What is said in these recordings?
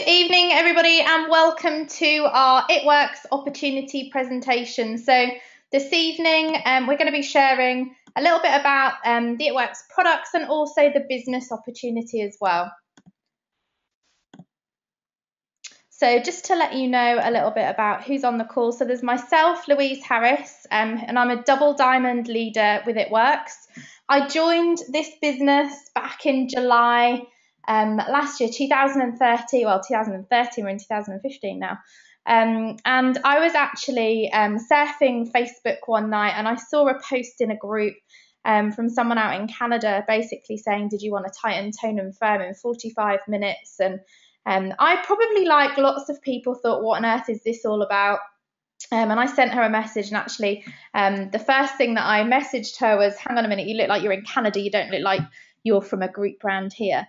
evening, everybody, and welcome to our It Works opportunity presentation. So this evening, we're going to be sharing a little bit about the It Works products and also the business opportunity as well. So just to let you know a little bit about who's on the call. So there's myself, Louise Harris, and I'm a double diamond leader with It Works. I joined this business back in July last year, 2030, well, 2030, we're in 2015 now. And I was actually surfing Facebook one night and I saw a post in a group from someone out in Canada basically saying, did you want to tighten, tone and firm in 45 minutes? And I probably, like lots of people, thought, what on earth is this all about? And I sent her a message, and actually the first thing that I messaged her was, hang on a minute, you look like you're in Canada, you don't look like you're from a group brand here.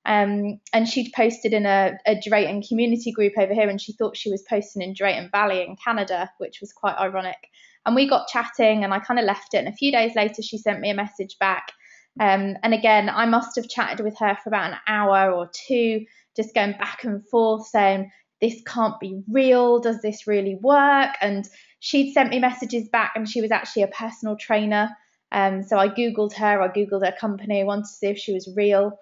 And she'd posted in a Drayton community group over here, and she thought she was posting in Drayton Valley in Canada, which was quite ironic. And we got chatting and I kind of left it, and a few days later she sent me a message back. And again, I must have chatted with her for about an hour or two, just going back and forth saying, this can't be real, does this really work? And she'd sent me messages back, and she was actually a personal trainer. So I Googled her, I Googled her company, wanted to see if she was real.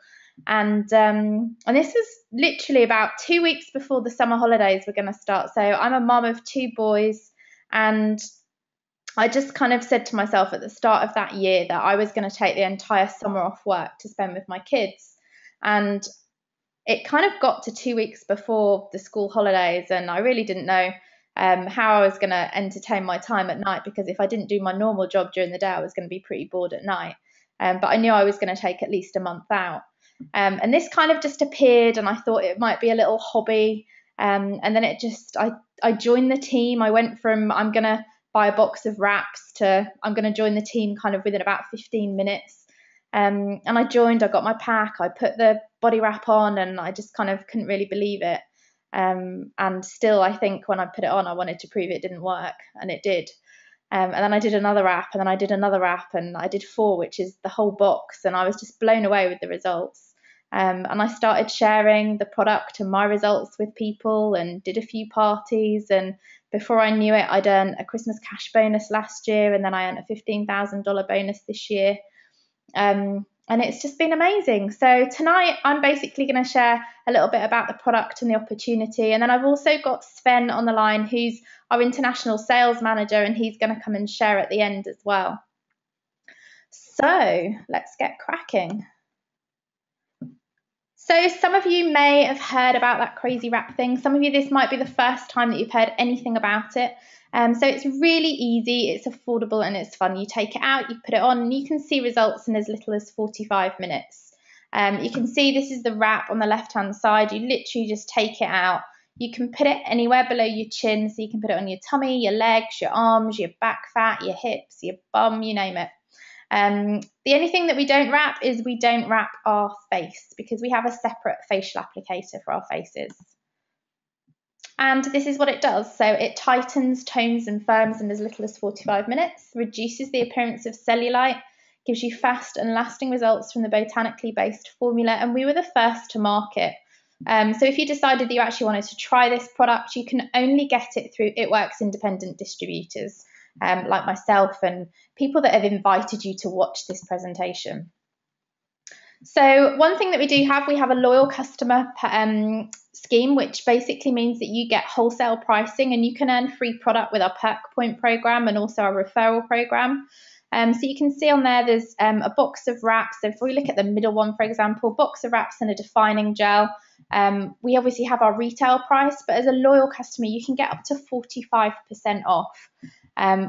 And this was literally about 2 weeks before the summer holidays were going to start. So I'm a mum of two boys, and I just kind of said to myself at the start of that year that I was going to take the entire summer off work to spend with my kids. And it kind of got to 2 weeks before the school holidays, and I really didn't know how I was going to entertain my time at night, because if I didn't do my normal job during the day, I was going to be pretty bored at night. But I knew I was going to take at least a month out. And this kind of just appeared, and I thought it might be a little hobby. And then it just, I joined the team. I went from, I'm going to buy a box of wraps to I'm going to join the team kind of within about 15 minutes. And I joined, I got my pack, I put the body wrap on, and I just kind of couldn't really believe it. And still, I think when I put it on, I wanted to prove it didn't work, and it did. And then I did another wrap, and then I did another wrap, and I did 4, which is the whole box. And I was just blown away with the results. And I started sharing the product and my results with people, and did a few parties. And before I knew it, I'd earned a Christmas cash bonus last year, and then I earned a $15,000 bonus this year. And it's just been amazing. So tonight I'm basically going to share a little bit about the product and the opportunity. And then I've also got Sven on the line, who's our international sales manager, and he's going to come and share at the end as well. So let's get cracking. So some of you may have heard about that crazy wrap thing. Some of you, this might be the first time that you've heard anything about it. So it's really easy, it's affordable, and it's fun. You take it out, you put it on, and you can see results in as little as 45 minutes. You can see this is the wrap on the left-hand side. You literally just take it out. You can put it anywhere below your chin, so you can put it on your tummy, your legs, your arms, your back fat, your hips, your bum, you name it. The only thing that we don't wrap is we don't wrap our face, because we have a separate facial applicator for our faces. And this is what it does. So it tightens, tones and firms in as little as 45 minutes, reduces the appearance of cellulite, gives you fast and lasting results from the botanically based formula. And we were the first to market. So if you decided that you actually wanted to try this product, you can only get it through It Works independent distributors, like myself and people that have invited you to watch this presentation. So one thing that we have a loyal customer scheme, which basically means that you get wholesale pricing, and you can earn free product with our perk point program and also our referral program. So you can see on there's a box of wraps. So if we look at the middle one, for example, box of wraps and a defining gel. We obviously have our retail price, but as a loyal customer, you can get up to 45% off.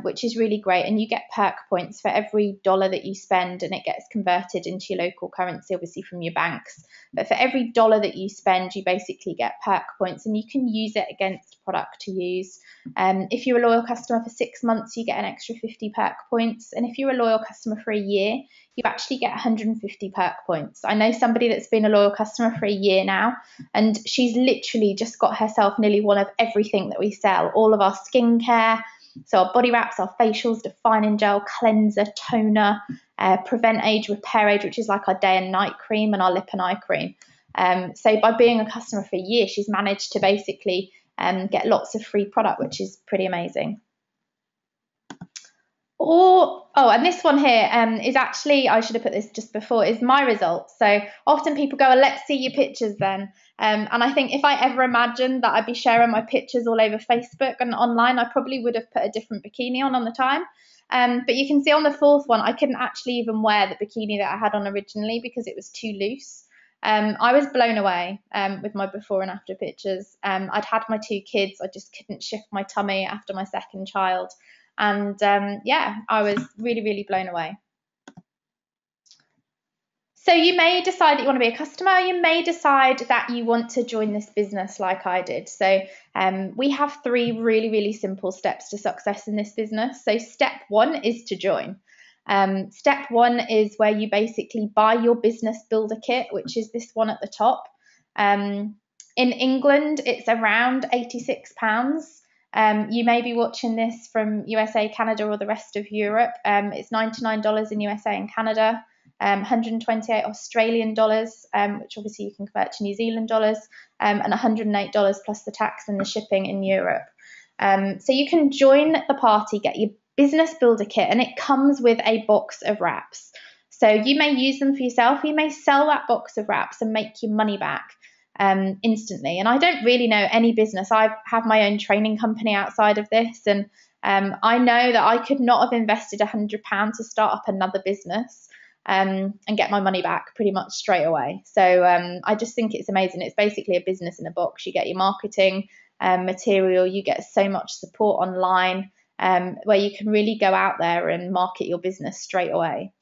Which is really great, and you get perk points for every dollar that you spend, and it gets converted into your local currency, obviously from your banks. But for every dollar that you spend, you basically get perk points, and you can use it against product to use. If you're a loyal customer for 6 months, you get an extra 50 perk points, and if you're a loyal customer for a year, you actually get 150 perk points. I know somebody that's been a loyal customer for a year now, and she's literally just got herself nearly one of everything that we sell, all of our skincare. So our body wraps, our facials, defining gel, cleanser, toner, prevent age, repair age, which is like our day and night cream, and our lip and eye cream. So by being a customer for a year, she's managed to basically get lots of free product, which is pretty amazing. And this one here is actually, I should have put this just before, is my results. So often people go, let's see your pictures then. And I think if I ever imagined that I'd be sharing my pictures all over Facebook and online, I probably would have put a different bikini on the time. But you can see on the fourth one, I couldn't actually even wear the bikini that I had on originally because it was too loose. I was blown away with my before and after pictures. I'd had my 2 kids. I just couldn't shift my tummy after my second child. And I was really, really blown away. So you may decide that you want to be a customer. You may decide that you want to join this business like I did. So we have 3 really, really simple steps to success in this business. So step 1 is to join. Step 1 is where you basically buy your business builder kit, which is this one at the top. In England, it's around £86. You may be watching this from USA, Canada, or the rest of Europe. It's $99 in USA and Canada, 128 Australian dollars, which obviously you can convert to New Zealand dollars, and $108 plus the tax and the shipping in Europe. So you can join the party, get your business builder kit, and it comes with a box of wraps. So you may use them for yourself. You may sell that box of wraps and make your money back instantly. And I don't really know any business. I have my own training company outside of this, and I know that I could not have invested £100 to start up another business and get my money back pretty much straight away. So I just think it's amazing. It's basically a business in a box. You get your marketing material, you get so much support online where you can really go out there and market your business straight away.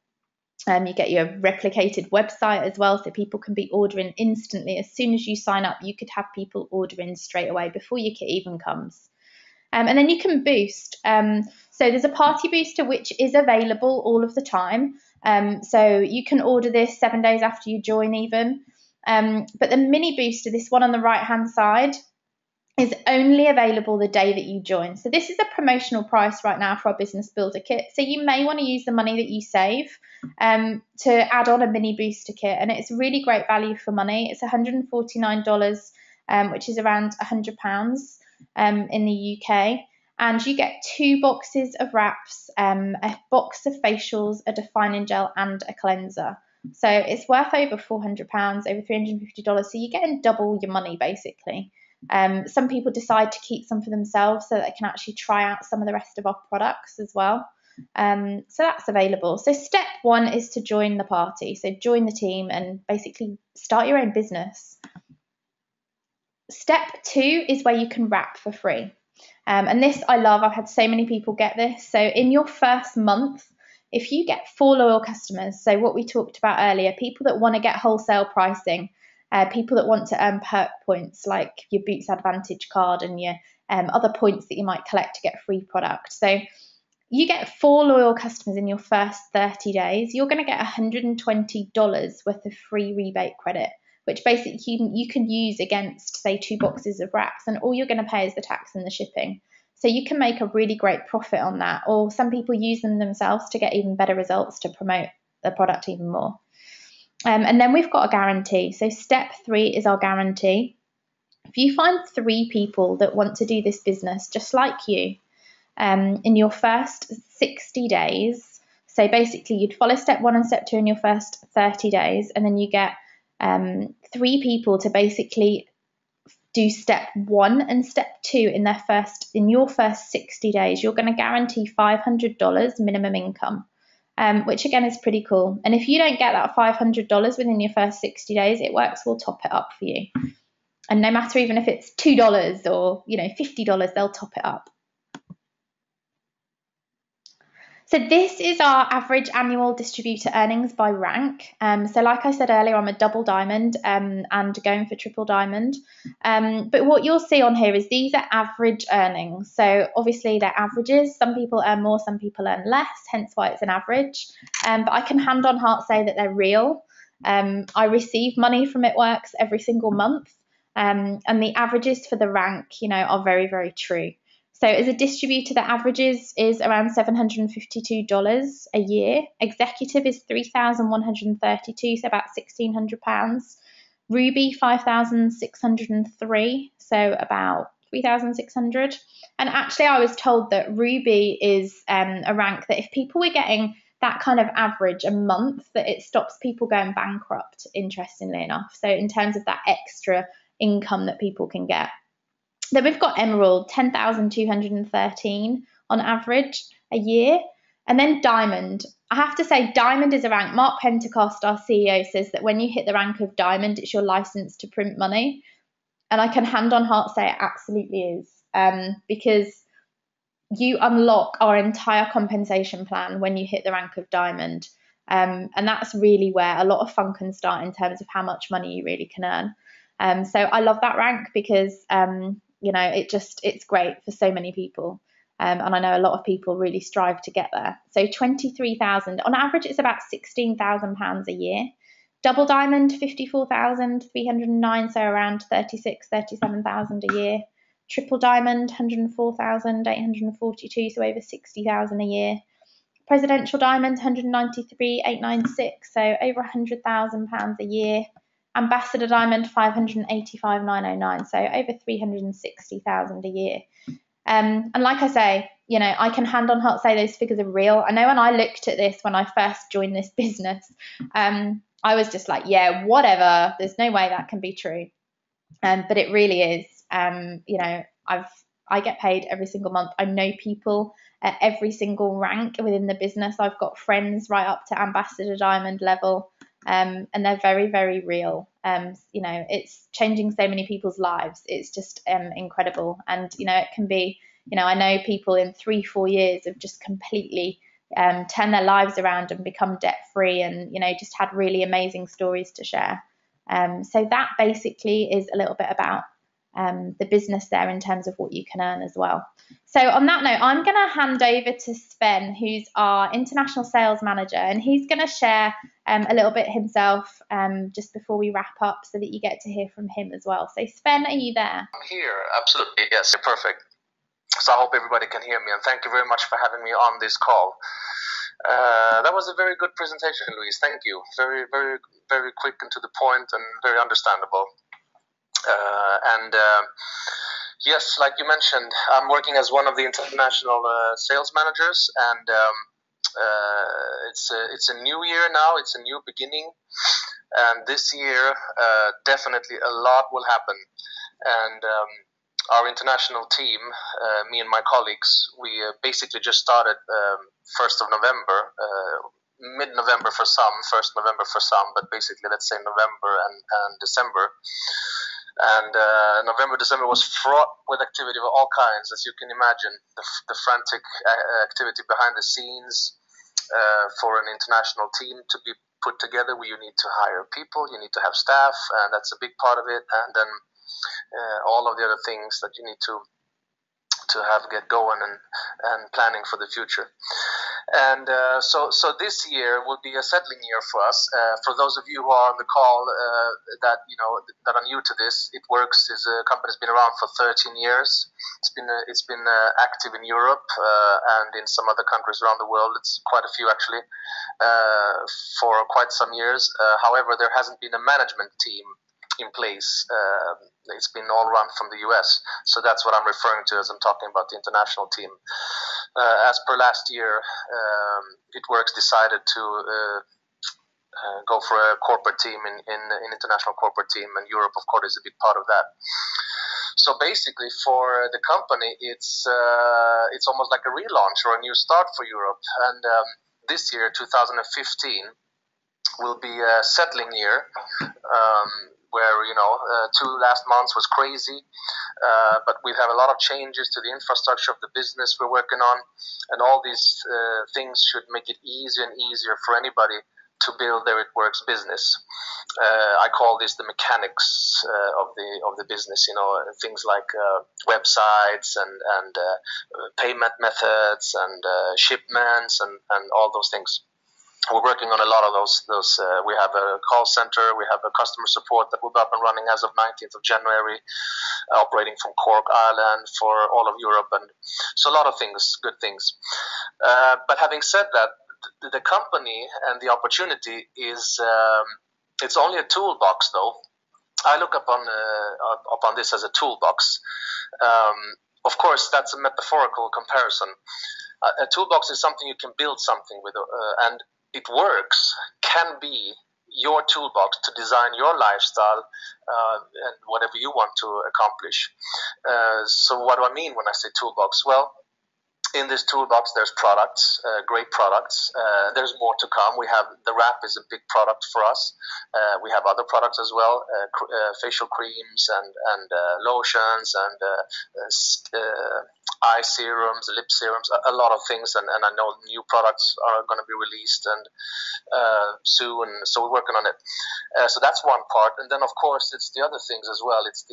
You get your replicated website as well, so people can be ordering instantly. As soon as you sign up, you could have people ordering straight away before your kit even comes. And then you can boost. So there's a party booster which is available all of the time. So you can order this 7 days after you join even. But the mini booster, this one on the right-hand side, is only available the day that you join. So this is a promotional price right now for our business builder kit. So you may want to use the money that you save to add on a mini booster kit, and it's really great value for money. It's $149, which is around £100 in the UK, and you get 2 boxes of wraps, a box of facials, a defining gel, and a cleanser. So it's worth over £400, over $350. So you're getting double your money basically. Some people decide to keep some for themselves so they can actually try out some of the rest of our products as well. So that's available. So step 1 is to join the party. So join the team and basically start your own business. Step 2 is where you can wrap for free. And this I love. I've had so many people get this. So in your first month, if you get 4 loyal customers, so what we talked about earlier, people that want to get wholesale pricing, people that want to earn perk points like your Boots Advantage card and your other points that you might collect to get free product. So you get 4 loyal customers in your first 30 days, you're going to get $120 worth of free rebate credit, which basically you can use against, say, 2 boxes of wraps, and all you're going to pay is the tax and the shipping. So you can make a really great profit on that, or some people use them themselves to get even better results to promote the product even more. And then we've got a guarantee. So step 3 is our guarantee. If you find 3 people that want to do this business just like you in your first 60 days, so basically you'd follow step 1 and step 2 in your first 30 days, and then you get 3 people to basically do step 1 and step 2 in your first 60 days, you're going to guarantee $500 minimum income. Which again is pretty cool. And if you don't get that $500 within your first 60 days, It Works will top it up for you. And no matter even if it's $2 or $50, they'll top it up. So this is our average annual distributor earnings by rank. So like I said earlier, I'm a double diamond and going for triple diamond. But what you'll see on here is these are average earnings. So obviously they're averages. Some people earn more, some people earn less, hence why it's an average. But I can hand on heart say that they're real. I receive money from It Works every single month. And the averages for the rank, are very, very true. So as a distributor, the averages is around $752 a year. Executive is $3,132, so about £1,600. Ruby 5,603, so about 3,600. And actually, I was told that Ruby is a rank that if people were getting that kind of average a month, that it stops people going bankrupt, interestingly enough. So in terms of that extra income that people can get. Then we've got Emerald, 10,213 on average a year. And then Diamond. I have to say, Diamond is a rank. Mark Pentecost, our CEO, says that when you hit the rank of Diamond, it's your license to print money. And I can hand on heart say it absolutely is, because you unlock our entire compensation plan when you hit the rank of Diamond. And that's really where a lot of fun can start in terms of how much money you really can earn. So I love that rank because, it's great for so many people. And I know a lot of people really strive to get there. So 23,000, on average, it's about £16,000 a year. Double Diamond, 54,309, so around 37,000 a year. Triple Diamond, 104,842, so over 60,000 a year. Presidential Diamond, 193,896, so over £100,000 a year. Ambassador Diamond, 585,909, so over 360,000 a year. And like I say, I can hand on heart say those figures are real. I know when I looked at this when I first joined this business, I was just like, yeah, whatever. There's no way that can be true. But it really is. I get paid every single month. I know people at every single rank within the business. I've got friends right up to Ambassador Diamond level, and they're very, very real. It's changing so many people's lives. It's just incredible. And, it can be, I know people in 3-4 years have just completely turned their lives around and become debt free and, just had really amazing stories to share. So that basically is a little bit about the business there in terms of what you can earn as well. So on that note, I'm going to hand over to Sven, who's our international sales manager, and he's going to share a little bit himself just before we wrap up so that you get to hear from him as well. So Sven, are you there? I'm here, absolutely, yes, perfect. So I hope everybody can hear me, and thank you very much for having me on this call. That was a very good presentation, Louise. Thank you. Very, very, very quick and to the point and very understandable. Yes, like you mentioned, I'm working as one of the international sales managers, and it's a new year now. It's a new beginning, and this year definitely a lot will happen. And our international team, me and my colleagues, we basically just started 1st of November, mid-November for some, 1st November for some, but basically let's say November and December. And November, December was fraught with activity of all kinds, as you can imagine. The frantic activity behind the scenes for an international team to be put together, where you need to hire people, you need to have staff, and that's a big part of it. And then all of the other things that you need to get going and planning for the future. And so this year will be a settling year for us. For those of you who are on the call that are new to this, It Works is a company that's been around for 13 years. It's been active in Europe and in some other countries around the world. It's quite a few actually for quite some years. However, there hasn't been a management team in place. It's been all run from the US. So that's what I'm referring to as I'm talking about the international team. As per last year, It Works decided to go for a corporate team in international corporate team, and Europe, of course, is a big part of that. So basically, for the company, it's almost like a relaunch or a new start for Europe. And this year, 2015, will be a settling year. Where 2 last months was crazy, but we have a lot of changes to the infrastructure of the business we're working on, and all these things should make it easier and easier for anybody to build their It Works business. I call this the mechanics of the business. Things like websites and payment methods and shipments and all those things. We're working on a lot of those. We have a call center. We have a customer support that will be up and running as of 19th of January, operating from Cork, Ireland, for all of Europe, and so a lot of things, good things. But having said that, the company and the opportunity is it's only a toolbox, though. I look upon this as a toolbox. Of course, that's a metaphorical comparison. A toolbox is something you can build something with, and it works, can be your toolbox to design your lifestyle and whatever you want to accomplish. So what do I mean when I say toolbox? Well, in this toolbox, there's products, great products. There's more to come. We have the wrap is a big product for us. We have other products as well, facial creams and lotions and eye serums, lip serums, a lot of things. And I know new products are going to be released and soon. So we're working on it. So that's one part. And then of course it's the other things as well. It's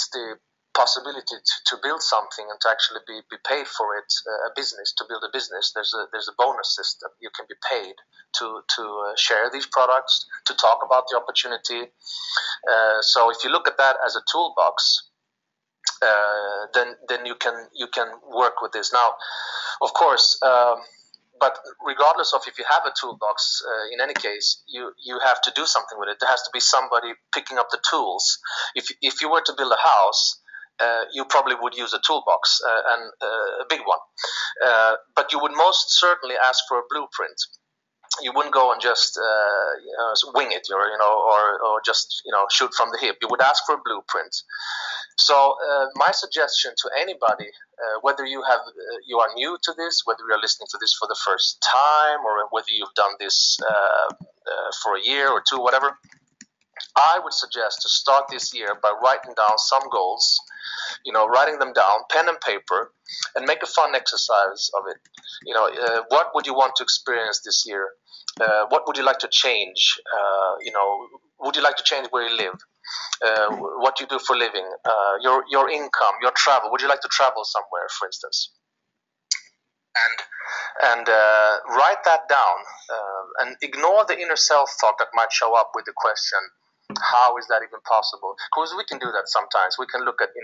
the possibility to build something and to actually be paid for it, a business, to build a business. There's a bonus system. You can be paid to share these products, to talk about the opportunity. So if you look at that as a toolbox, then you can work with this. Now, of course, but regardless of if you have a toolbox, in any case, you have to do something with it. There has to be somebody picking up the tools. If you were to build a house, you probably would use a toolbox, and a big one. But you would most certainly ask for a blueprint. You wouldn't go and just wing it, or just shoot from the hip. You would ask for a blueprint. So my suggestion to anybody, whether you are new to this, whether you are listening to this for the first time, or whether you've done this for a year or two, whatever, I would suggest to start this year by writing down some goals, writing them down, pen and paper, and make a fun exercise of it. What would you want to experience this year? What would you like to change? Would you like to change where you live? What you do for living? Your income, your travel. Would you like to travel somewhere, for instance? And write that down, and ignore the inner self-talk that might show up with the question, how is that even possible? Because we can do that sometimes. We can look at,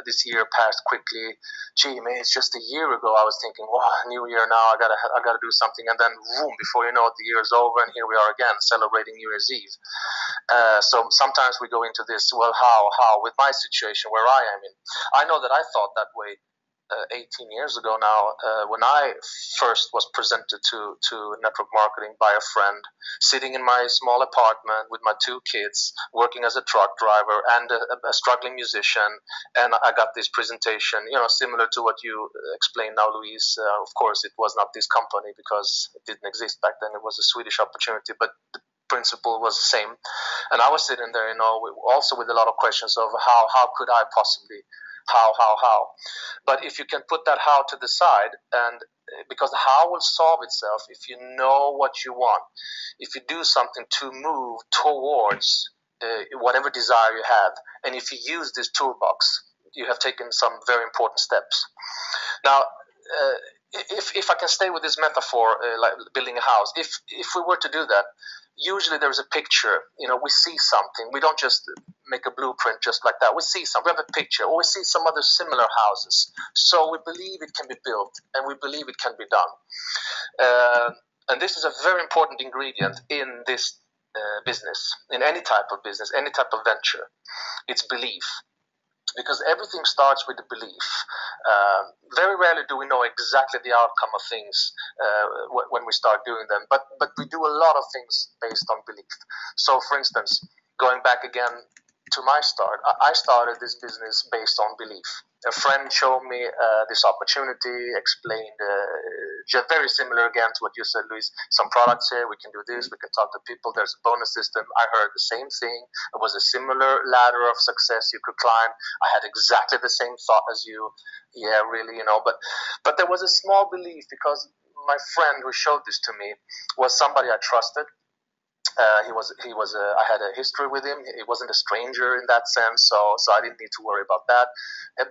this year passed quickly. Gee, man, it's just a year ago I was thinking, new year now, I gotta do something. And then, boom, before you know it, the year is over, and here we are again celebrating New Year's Eve. So sometimes we go into this, well, how? With my situation where I am in. I know that I thought that way 18 years ago now, when I first was presented to network marketing by a friend, sitting in my small apartment with my 2 kids, working as a truck driver and a struggling musician, and I got this presentation, similar to what you explained now, Louise. Of course, it was not this company because it didn't exist back then. It was a Swedish opportunity, but the principle was the same. And I was sitting there, also with a lot of questions of how could I possibly, how. But if you can put that how to the side, and because the how will solve itself if you know what you want, if you do something to move towards whatever desire you have, and if you use this toolbox, you have taken some very important steps. Now, if I can stay with this metaphor, like building a house, if we were to do that, usually there's a picture. We see something. We don't just make a blueprint just like that. We see something. We have a picture, or we see some other similar houses. So we believe it can be built, and we believe it can be done. And this is a very important ingredient in this business, in any type of business, any type of venture. It's belief. Because everything starts with the belief. Very rarely do we know exactly the outcome of things when we start doing them, but we do a lot of things based on belief. So, for instance, going back again to my start, I started this business based on belief. A friend showed me this opportunity, explained very similar again to what you said, Louise. Some products here, we can do this, we can talk to people, there's a bonus system. I heard the same thing. It was a similar ladder of success you could climb. I had exactly the same thought as you. Yeah, really, but there was a small belief, because my friend who showed this to me was somebody I trusted. He was. I had a history with him. He wasn't a stranger in that sense, so I didn't need to worry about that.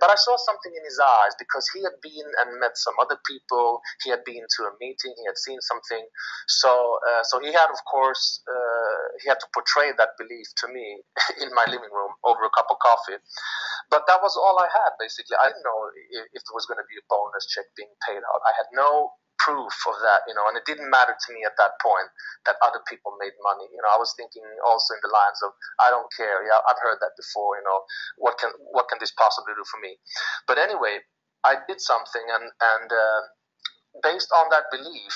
But I saw something in his eyes, because he had been and met some other people. He had been to a meeting. He had seen something. So he had, of course, he had to portray that belief to me in my living room over a cup of coffee. But that was all I had, basically. I didn't know if there was going to be a bonus check being paid out. I had no proof of that, and it didn't matter to me at that point that other people made money. I was thinking also in the lines of, I don't care. Yeah, I've heard that before. What can this possibly do for me? But anyway, I did something, and based on that belief,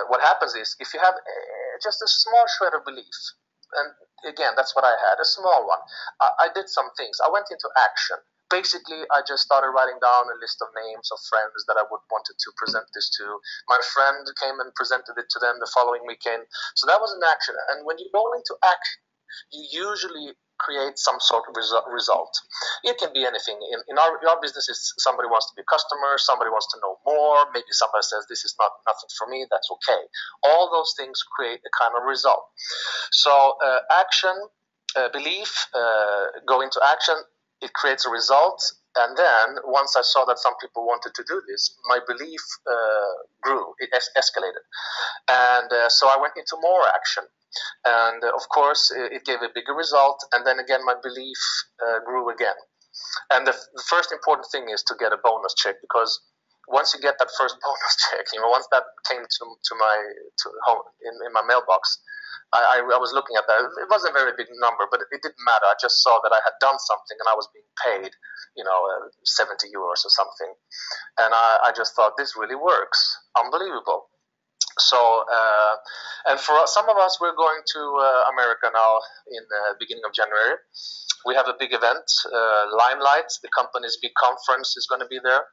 what happens is, if you have just a small shred of belief, and again, that's what I had, a small one, I did some things. I went into action. Basically, I just started writing down a list of names of friends that I would wanted to present this to. My friend came and presented it to them the following weekend. So that was an action. And when you go into action, you usually create some sort of result. It can be anything. In our business, is somebody wants to be a customer, somebody wants to know more, maybe somebody says this is nothing for me, that's okay. All those things create a kind of result. So action, belief, go into action, it creates a result. And then once I saw that some people wanted to do this, my belief grew, it escalated. And so I went into more action. And of course, it gave a bigger result. And then again, my belief grew again. And the first important thing is to get a bonus check, because once you get that first bonus check, once that came to home in my mailbox, I was looking at that. It wasn't a very big number, but it didn't matter. I just saw that I had done something and I was being paid, 70 euros or something. And I just thought, this really works. Unbelievable. So, and for some of us, we're going to America now in the beginning of January. We have a big event, Limelight, the company's big conference is going to be there.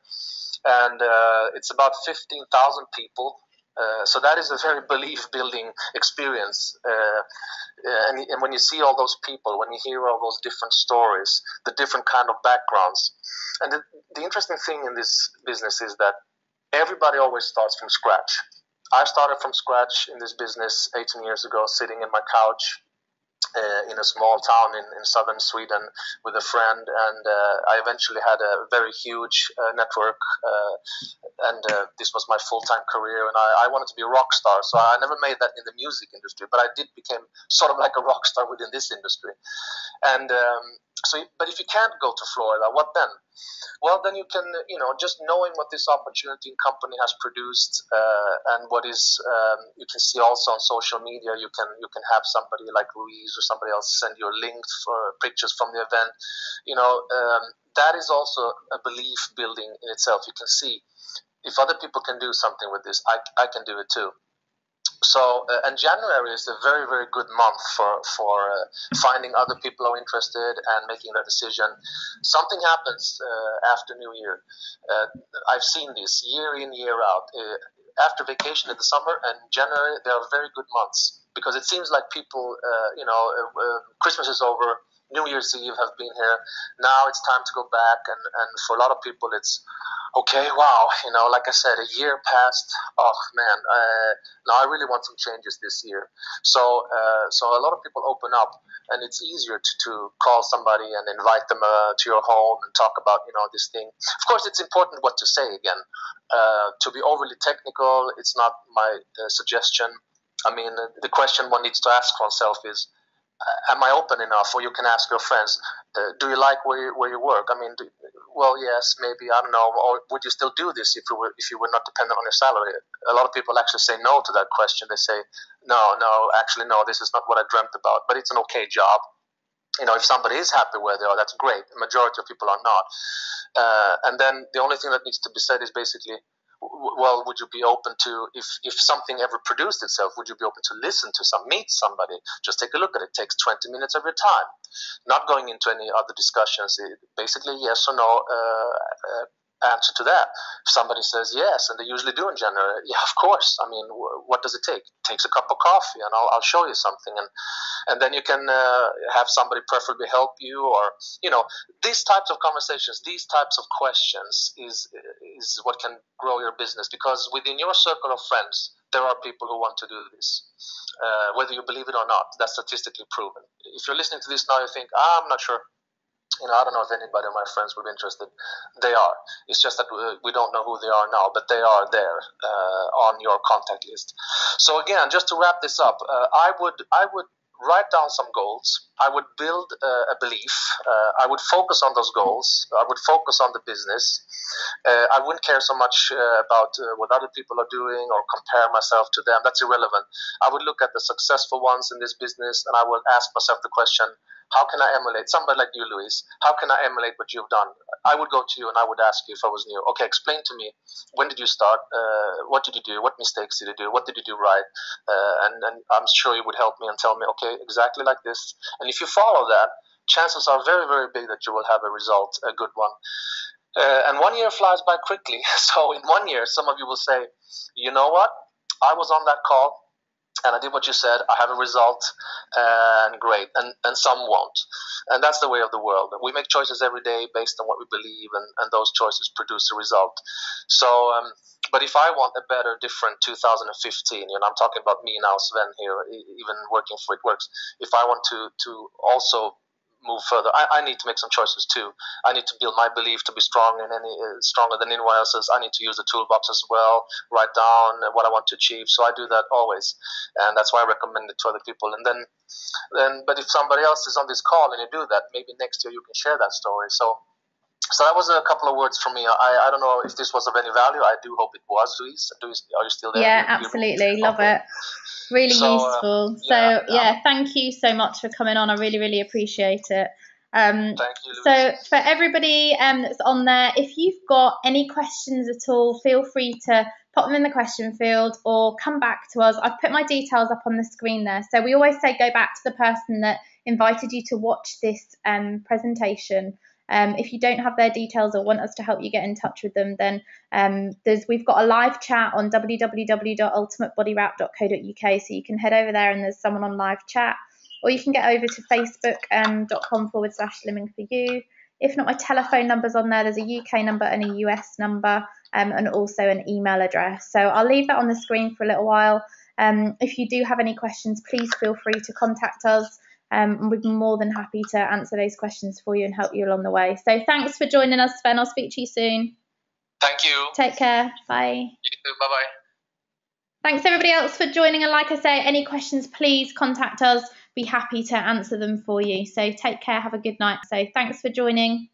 And it's about 15,000 people. So that is a very belief-building experience. And when you see all those people, when you hear all those different stories, the different kind of backgrounds. And the interesting thing in this business is that everybody always starts from scratch. I started from scratch in this business 18 years ago, sitting in my couch in a small town in southern Sweden with a friend, and I eventually had a very huge network, and this was my full-time career, and I wanted to be a rock star. So I never made that in the music industry, but I did become sort of like a rock star within this industry. And but if you can't go to Florida, what then? Well, then you can, just knowing what this opportunity and company has produced, and what is, you can see also on social media, you can have somebody like Louise or somebody else send you a link for pictures from the event. That is also a belief building in itself. You can see, if other people can do something with this, I can do it too. So, and January is a very, very good month for finding other people who are interested and making that decision. Something happens after New Year. I've seen this year in, year out. After vacation in the summer and January, they are very good months, because it seems like people, Christmas is over, New Year's Eve have been here. Now it's time to go back, and for a lot of people, it's okay. Wow, like I said, a year passed. Oh man, now I really want some changes this year. So a lot of people open up, and it's easier to call somebody and invite them to your home and talk about this thing. Of course, it's important what to say again. To be overly technical, it's not my suggestion. I mean, the question one needs to ask oneself is, am I open enough? Or you can ask your friends, do you like where you work? I mean, well, yes, maybe, I don't know. Or would you still do this if you were not dependent on your salary? A lot of people actually say no to that question. They say, no, actually, no, this is not what I dreamt about, but it's an okay job. If somebody is happy where they are, that's great. The majority of people are not. And then the only thing that needs to be said is basically, well, would you be open to, if something ever produced itself, would you be open to listen to meet somebody, just take a look at it? It takes 20 minutes of your time, not going into any other discussions. Basically, yes or no answer to that. If somebody says yes, and they usually do in January, yeah, of course. I mean, what does it take? It takes a cup of coffee, and I'll show you something, and then you can have somebody preferably help you, or these types of conversations, these types of questions is what can grow your business, because within your circle of friends there are people who want to do this, whether you believe it or not. That's statistically proven. If you're listening to this now, you think, I'm not sure, I don't know if anybody of my friends would be interested. They are. It's just that we don't know who they are now, but they are there on your contact list. So again, just to wrap this up, I would write down some goals. I would build a belief. I would focus on those goals. I would focus on the business. I wouldn't care so much about what other people are doing or compare myself to them. That's irrelevant. I would look at the successful ones in this business, and I would ask myself the question, how can I emulate somebody like you, Louise? How can I emulate what you've done? I would go to you and I would ask you if I was new. Okay, explain to me, when did you start? What did you do? What mistakes did you do? What did you do right? And I'm sure you would help me and tell me, okay, exactly like this. And if you follow that, chances are very, very big that you will have a result, a good one. And 1 year flies by quickly. So in 1 year, some of you will say, you know what? I was on that call and I did what you said. I have a result, and great. And some won't. And that's the way of the world. We make choices every day based on what we believe, and those choices produce a result. So, but if I want a better, different 2015, I'm talking about me now, Sven here, even working for It Works. If I want to also move further, I need to make some choices too. I need to build my belief to be stronger than anyone else's. I need to use the toolbox as well, write down what I want to achieve. So I do that always, and that's why I recommend it to other people. And then but if somebody else is on this call and you do that, maybe next year you can share that story. So that was a couple of words from me. I don't know if this was of any value. I do hope it was, Louise. Are you still there? Yeah, absolutely. Love it. Really useful. Thank you so much for coming on. I really, really appreciate it. Thank you, Louise. So for everybody that's on there, if you've got any questions at all, feel free to pop them in the question field or come back to us. I've put my details up on the screen there. So we always say go back to the person that invited you to watch this presentation. If you don't have their details or want us to help you get in touch with them, then we've got a live chat on www.ultimatebodywrap.co.uk, so you can head over there and there's someone on live chat, or you can get over to facebook.com/slimming for you. If not, my telephone number's on there. There's a UK number and a US number, and also an email address. So I'll leave that on the screen for a little while. If you do have any questions, please feel free to contact us. And we'd be more than happy to answer those questions for you and help you along the way. So thanks for joining us, Sven. I'll speak to you soon. Thank you. Take care. Bye. You too. Bye-bye. Thanks everybody else for joining. And like I say, any questions, please contact us. Be happy to answer them for you. So take care. Have a good night. So thanks for joining.